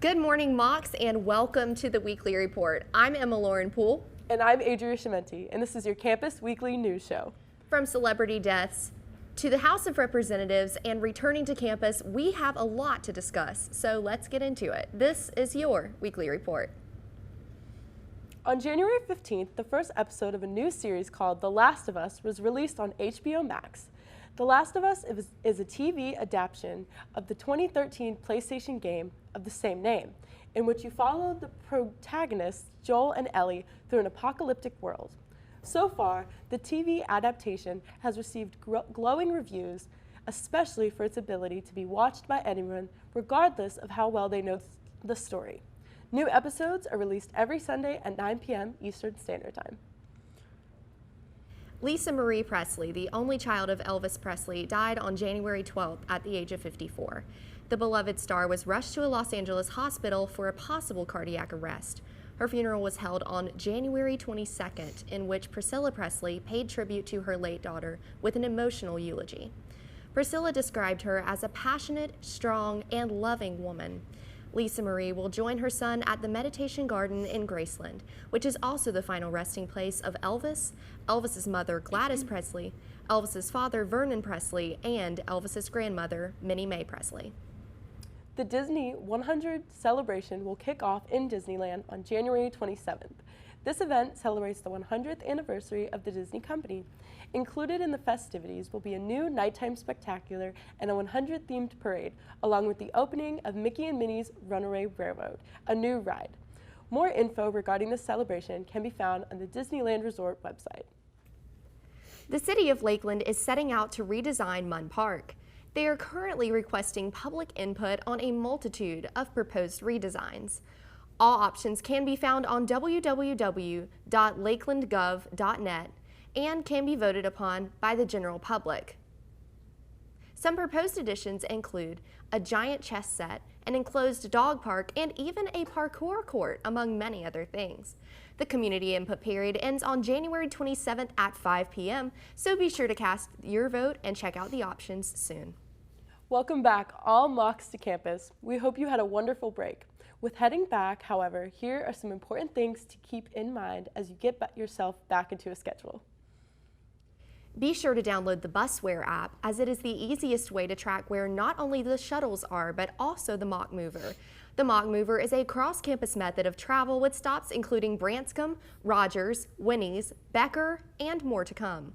Good morning, Mocs, and welcome to the Weekly Report. I'm Emma Lauren Poole. And I'm Adria Schimmenti, and this is your Campus Weekly News Show. From celebrity deaths to the House of Representatives and returning to campus, we have a lot to discuss, so let's get into it. This is your Weekly Report. On January 15th, the first episode of a new series called The Last of Us was released on HBO Max. The Last of Us is a TV adaptation of the 2013 PlayStation game of the same name, in which you follow the protagonists, Joel and Ellie, through an apocalyptic world. So far, the TV adaptation has received glowing reviews, especially for its ability to be watched by anyone, regardless of how well they know the story. New episodes are released every Sunday at 9 p.m. Eastern Standard Time. Lisa Marie Presley, the only child of Elvis Presley, died on January 12th at the age of 54. The beloved star was rushed to a Los Angeles hospital for a possible cardiac arrest. Her funeral was held on January 22nd, in which Priscilla Presley paid tribute to her late daughter with an emotional eulogy. Priscilla described her as a passionate, strong, and loving woman. Lisa Marie will join her son at the Meditation Garden in Graceland, which is also the final resting place of Elvis, Elvis's mother Gladys Presley, Elvis's father Vernon Presley, and Elvis's grandmother Minnie Mae Presley. The Disney 100 celebration will kick off in Disneyland on January 27th. This event celebrates the 100th anniversary of the Disney Company. Included in the festivities will be a new nighttime spectacular and a 100-themed parade, along with the opening of Mickey and Minnie's Runaway Railroad, a new ride. More info regarding this celebration can be found on the Disneyland Resort website. The city of Lakeland is setting out to redesign Munn Park. They are currently requesting public input on a multitude of proposed redesigns. All options can be found on www.lakelandgov.net and can be voted upon by the general public. Some proposed additions include a giant chess set, an enclosed dog park, and even a parkour court, among many other things. The community input period ends on January 27th at 5 p.m., so be sure to cast your vote and check out the options soon. Welcome back, all Mocs to campus. We hope you had a wonderful break. With heading back, however, here are some important things to keep in mind as you get yourself back into a schedule. Be sure to download the Busware app, as it is the easiest way to track where not only the shuttles are, but also the Mock Mover. The Mock Mover is a cross-campus method of travel with stops including Branscombe, Rogers, Winnie's, Becker, and more to come.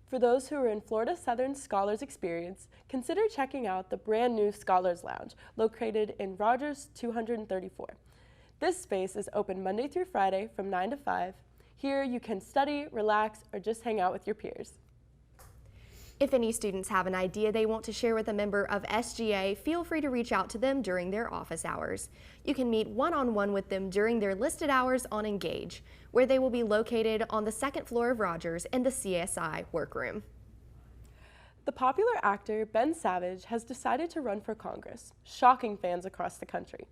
For those who are in Florida Southern Scholars Experience, consider checking out the brand new Scholars Lounge located in Rogers 234. This space is open Monday through Friday from 9 to 5. Here you can study, relax, or just hang out with your peers. If any students have an idea they want to share with a member of SGA, feel free to reach out to them during their office hours. You can meet one-on-one with them during their listed hours on Engage, where they will be located on the second floor of Rogers in the CSI workroom. The popular actor Ben Savage has decided to run for Congress, shocking fans across the country.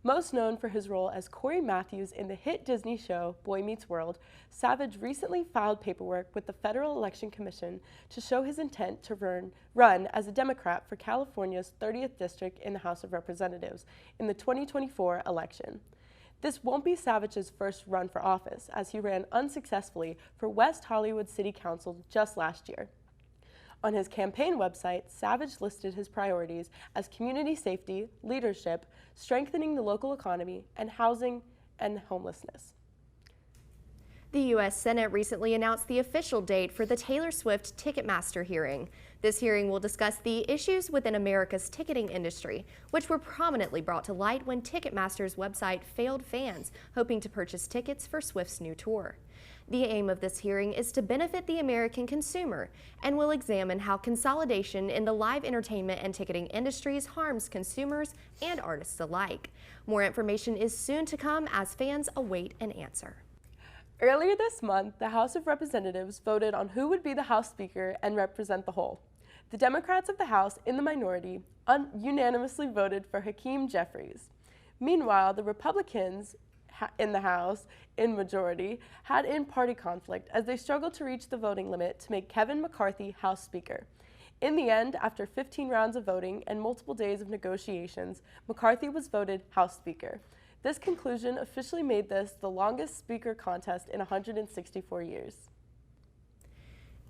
Most known for his role as Corey Matthews in the hit Disney show Boy Meets World, Savage recently filed paperwork with the Federal Election Commission to show his intent to run as a Democrat for California's 30th District in the House of Representatives in the 2024 election. This won't be Savage's first run for office, as he ran unsuccessfully for West Hollywood City Council just last year. On his campaign website, Savage listed his priorities as community safety, leadership, strengthening the local economy, and housing and homelessness. The U.S. Senate recently announced the official date for the Taylor Swift Ticketmaster hearing. This hearing will discuss the issues within America's ticketing industry, which were prominently brought to light when Ticketmaster's website failed fans hoping to purchase tickets for Swift's new tour. The aim of this hearing is to benefit the American consumer and will examine how consolidation in the live entertainment and ticketing industries harms consumers and artists alike. More information is soon to come as fans await an answer. Earlier this month, the House of Representatives voted on who would be the House Speaker and represent the whole. The Democrats of the House, in the minority, unanimously voted for Hakeem Jeffries. Meanwhile, the Republicans in the House, in majority, had in-party conflict as they struggled to reach the voting limit to make Kevin McCarthy House Speaker. In the end, after 15 rounds of voting and multiple days of negotiations, McCarthy was voted House Speaker. This conclusion officially made this the longest speaker contest in 164 years.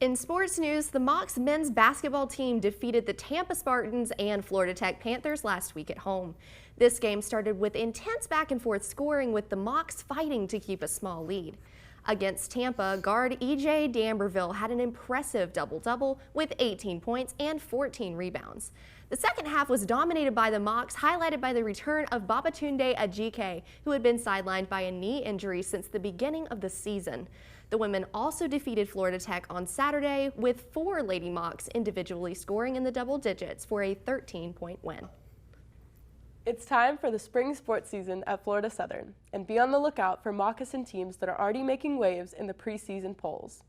In sports news, the Mocs men's basketball team defeated the Tampa Spartans and Florida Tech Panthers last week at home. This game started with intense back-and-forth scoring, with the Mocs fighting to keep a small lead. Against Tampa, guard E.J. D'Amberville had an impressive double-double with 18 points and 14 rebounds. The second half was dominated by the Mocs, highlighted by the return of Babatunde Ajike, who had been sidelined by a knee injury since the beginning of the season. The women also defeated Florida Tech on Saturday, with 4 Lady Mocs individually scoring in the double digits for a 13-point win. It's time for the spring sports season at Florida Southern, and be on the lookout for moccasin teams that are already making waves in the preseason polls.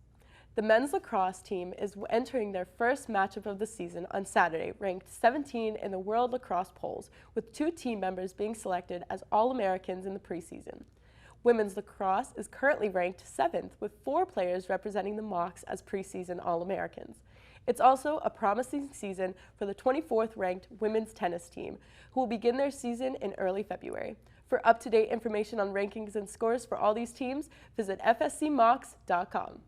The men's lacrosse team is entering their first matchup of the season on Saturday, ranked 17 in the World Lacrosse polls, with 2 team members being selected as All-Americans in the preseason. Women's lacrosse is currently ranked 7th, with 4 players representing the Mocs as preseason All-Americans. It's also a promising season for the 24th ranked women's tennis team, who will begin their season in early February. For up-to-date information on rankings and scores for all these teams, visit fscmocs.com.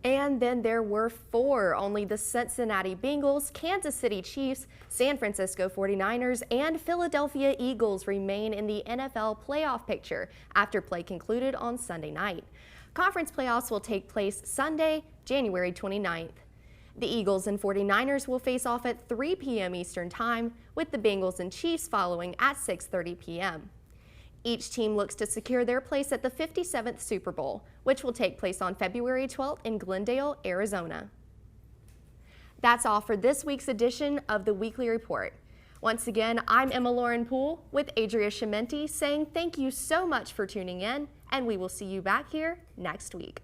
And then there were 4. Only the Cincinnati Bengals, Kansas City Chiefs, San Francisco 49ers, and Philadelphia Eagles remain in the NFL playoff picture after play concluded on Sunday night. Conference playoffs will take place Sunday, January 29th. The Eagles and 49ers will face off at 3 p.m. Eastern Time, with the Bengals and Chiefs following at 6:30 p.m. Each team looks to secure their place at the 57th Super Bowl, which will take place on February 12th in Glendale, Arizona. That's all for this week's edition of the Weekly Report. Once again, I'm Emma Lauren Poole with Adria Schimmenti saying thank you so much for tuning in, and we will see you back here next week.